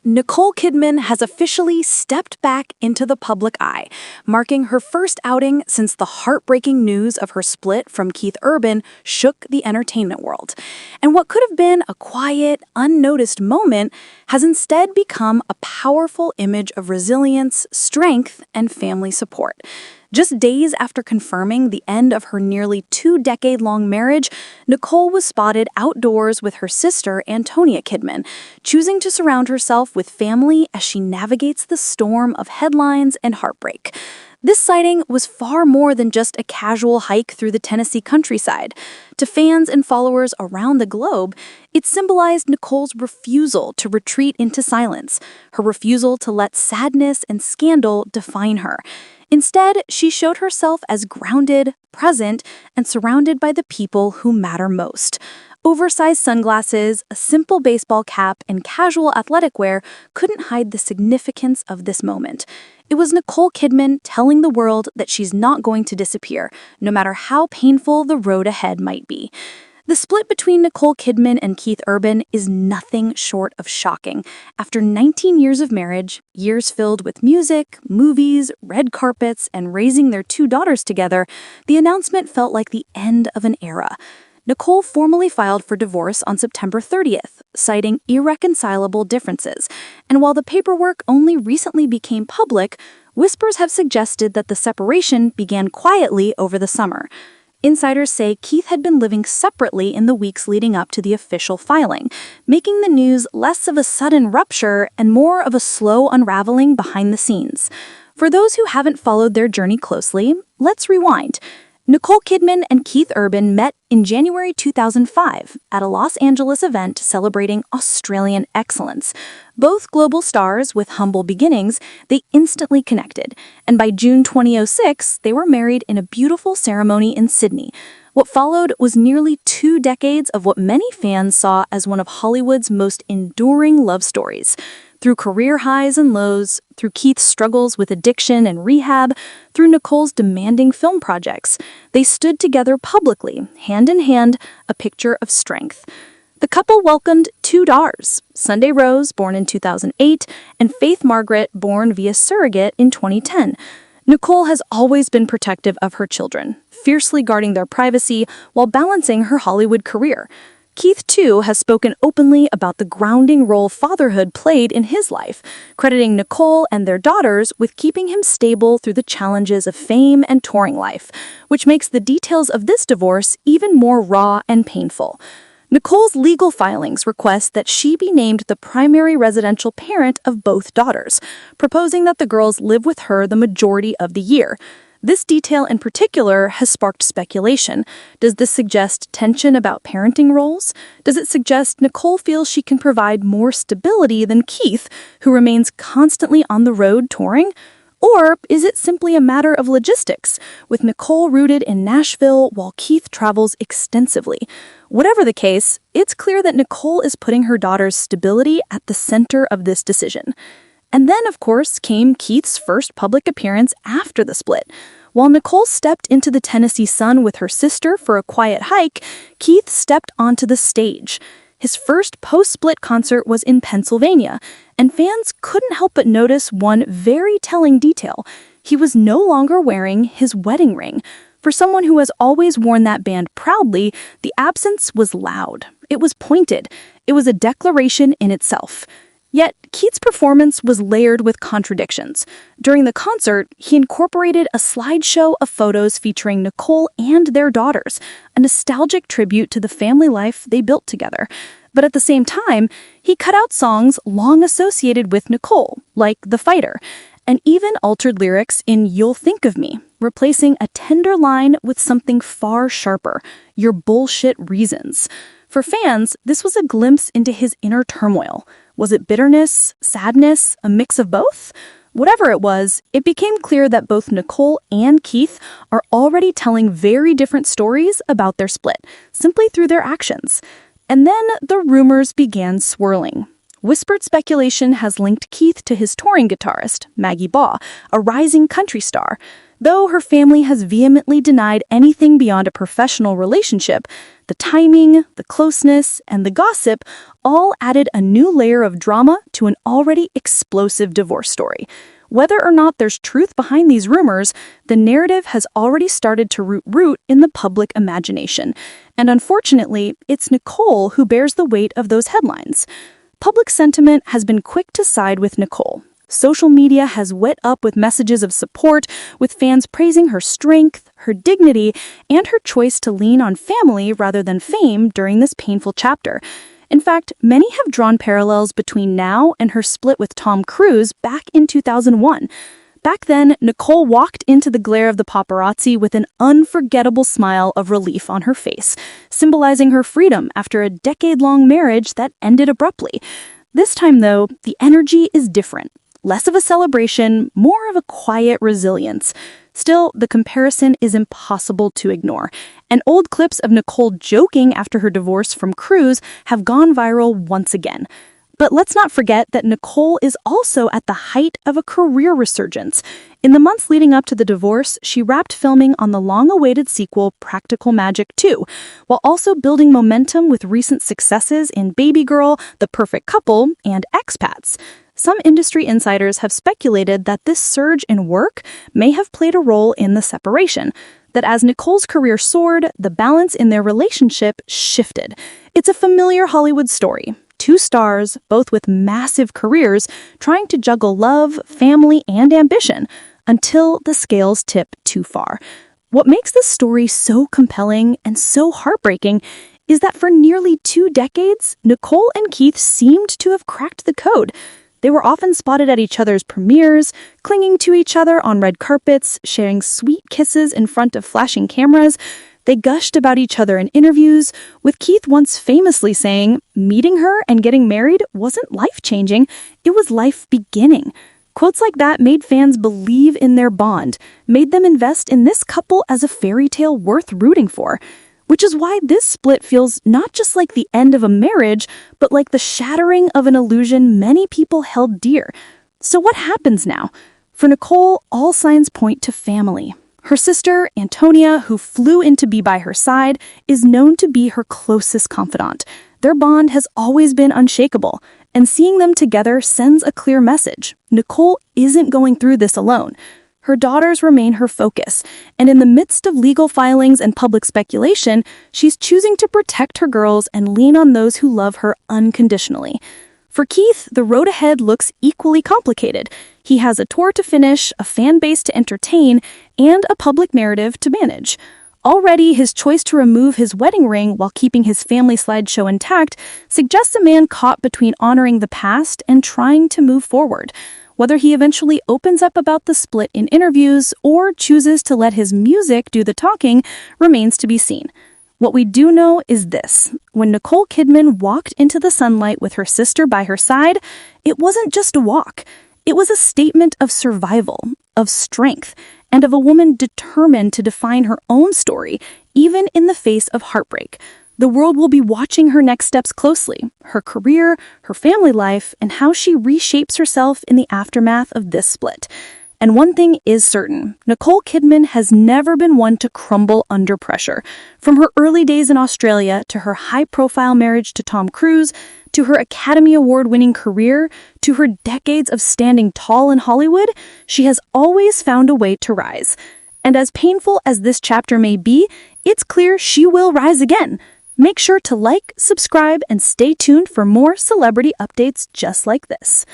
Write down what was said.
Nicole Kidman has officially stepped back into the public eye, marking her first outing since the heartbreaking news of her split from Keith Urban shook the entertainment world. And what could have been a quiet, unnoticed moment has instead become a powerful image of resilience, strength, and family support. Just days after confirming the end of her nearly 2-decade-long marriage, Nicole was spotted outdoors with her sister, Antonia Kidman, choosing to surround herself with family as she navigates the storm of headlines and heartbreak. This sighting was far more than just a casual hike through the Tennessee countryside. To fans and followers around the globe, it symbolized Nicole's refusal to retreat into silence, her refusal to let sadness and scandal define her. Instead, she showed herself as grounded, present, and surrounded by the people who matter most. Oversized sunglasses, a simple baseball cap, and casual athletic wear couldn't hide the significance of this moment. It was Nicole Kidman telling the world that she's not going to disappear, no matter how painful the road ahead might be. The split between Nicole Kidman and Keith Urban is nothing short of shocking. After 19 years of marriage, years filled with music, movies, red carpets, and raising their 2 daughters together, the announcement felt like the end of an era. Nicole formally filed for divorce on September 30th, citing irreconcilable differences. And while the paperwork only recently became public, whispers have suggested that the separation began quietly over the summer. Insiders say Keith had been living separately in the weeks leading up to the official filing, making the news less of a sudden rupture and more of a slow unraveling behind the scenes. For those who haven't followed their journey closely, let's rewind. Nicole Kidman and Keith Urban met in January 2005 at a Los Angeles event celebrating Australian excellence. Both global stars with humble beginnings, they instantly connected, and by June 2006, they were married in a beautiful ceremony in Sydney. What followed was nearly 2 decades of what many fans saw as one of Hollywood's most enduring love stories. Through career highs and lows, through Keith's struggles with addiction and rehab, through Nicole's demanding film projects, they stood together publicly, hand in hand, a picture of strength. The couple welcomed 2 daughters, Sunday Rose, born in 2008, and Faith Margaret, born via surrogate in 2010. Nicole has always been protective of her children, fiercely guarding their privacy while balancing her Hollywood career. Keith, too, has spoken openly about the grounding role fatherhood played in his life, crediting Nicole and their daughters with keeping him stable through the challenges of fame and touring life, which makes the details of this divorce even more raw and painful. Nicole's legal filings request that she be named the primary residential parent of both daughters, proposing that the girls live with her the majority of the year. This detail in particular has sparked speculation. Does this suggest tension about parenting roles? Does it suggest Nicole feels she can provide more stability than Keith, who remains constantly on the road touring? Or is it simply a matter of logistics, with Nicole rooted in Nashville while Keith travels extensively? Whatever the case, it's clear that Nicole is putting her daughter's stability at the center of this decision. And then, of course, came Keith's first public appearance after the split. While Nicole stepped into the Tennessee sun with her sister for a quiet hike, Keith stepped onto the stage. His first post-split concert was in Pennsylvania, and fans couldn't help but notice one very telling detail. He was no longer wearing his wedding ring. For someone who has always worn that band proudly, the absence was loud. It was pointed. It was a declaration in itself. Yet, Keith's performance was layered with contradictions. During the concert, he incorporated a slideshow of photos featuring Nicole and their daughters, a nostalgic tribute to the family life they built together. But at the same time, he cut out songs long associated with Nicole, like The Fighter, and even altered lyrics in You'll Think of Me, replacing a tender line with something far sharper, Your Bullshit Reasons. For fans, this was a glimpse into his inner turmoil. Was it bitterness, sadness, a mix of both? Whatever it was, it became clear that both Nicole and Keith are already telling very different stories about their split, simply through their actions. And then the rumors began swirling. Whispered speculation has linked Keith to his touring guitarist, Maggie Baugh, a rising country star. Though her family has vehemently denied anything beyond a professional relationship, the timing, the closeness, and the gossip all added a new layer of drama to an already explosive divorce story. Whether or not there's truth behind these rumors, the narrative has already started to root in the public imagination. And unfortunately, it's Nicole who bears the weight of those headlines. Public sentiment has been quick to side with Nicole. Social media has wet up with messages of support, with fans praising her strength, her dignity, and her choice to lean on family rather than fame during this painful chapter. In fact, many have drawn parallels between now and her split with Tom Cruise back in 2001. Back then, Nicole walked into the glare of the paparazzi with an unforgettable smile of relief on her face, symbolizing her freedom after a decade-long marriage that ended abruptly. This time, though, the energy is different. Less of a celebration, more of a quiet resilience. Still, the comparison is impossible to ignore, and old clips of Nicole joking after her divorce from Cruise have gone viral once again. But let's not forget that Nicole is also at the height of a career resurgence. In the months leading up to the divorce, she wrapped filming on the long-awaited sequel Practical Magic 2, while also building momentum with recent successes in Baby Girl, The Perfect Couple, and Expats. Some industry insiders have speculated that this surge in work may have played a role in the separation, that as Nicole's career soared, the balance in their relationship shifted. It's a familiar Hollywood story. Two stars, both with massive careers, trying to juggle love, family, and ambition, until the scales tip too far. What makes this story so compelling and so heartbreaking is that for nearly 2 decades, Nicole and Keith seemed to have cracked the code. They were often spotted at each other's premieres, clinging to each other on red carpets, sharing sweet kisses in front of flashing cameras. They gushed about each other in interviews, with Keith once famously saying, "Meeting her and getting married wasn't life-changing, it was life-beginning." Quotes like that made fans believe in their bond, made them invest in this couple as a fairy tale worth rooting for. Which is why this split feels not just like the end of a marriage, but like the shattering of an illusion many people held dear. So what happens now? For Nicole, all signs point to family. Her sister, Antonia, who flew in to be by her side, is known to be her closest confidant. Their bond has always been unshakable, and seeing them together sends a clear message. Nicole isn't going through this alone. Her daughters remain her focus, and in the midst of legal filings and public speculation, she's choosing to protect her girls and lean on those who love her unconditionally. For Keith, the road ahead looks equally complicated. He has a tour to finish, a fan base to entertain, and a public narrative to manage. Already, his choice to remove his wedding ring while keeping his family slideshow intact suggests a man caught between honoring the past and trying to move forward. Whether he eventually opens up about the split in interviews or chooses to let his music do the talking remains to be seen. What we do know is this: when Nicole Kidman walked into the sunlight with her sister by her side, it wasn't just a walk. It was a statement of survival, of strength, and of a woman determined to define her own story, even in the face of heartbreak. The world will be watching her next steps closely, her career, her family life, and how she reshapes herself in the aftermath of this split. And one thing is certain: Nicole Kidman has never been one to crumble under pressure. From her early days in Australia to her high-profile marriage to Tom Cruise, to her Academy Award-winning career, to her decades of standing tall in Hollywood, she has always found a way to rise. And as painful as this chapter may be, it's clear she will rise again. Make sure to like, subscribe, and stay tuned for more celebrity updates just like this.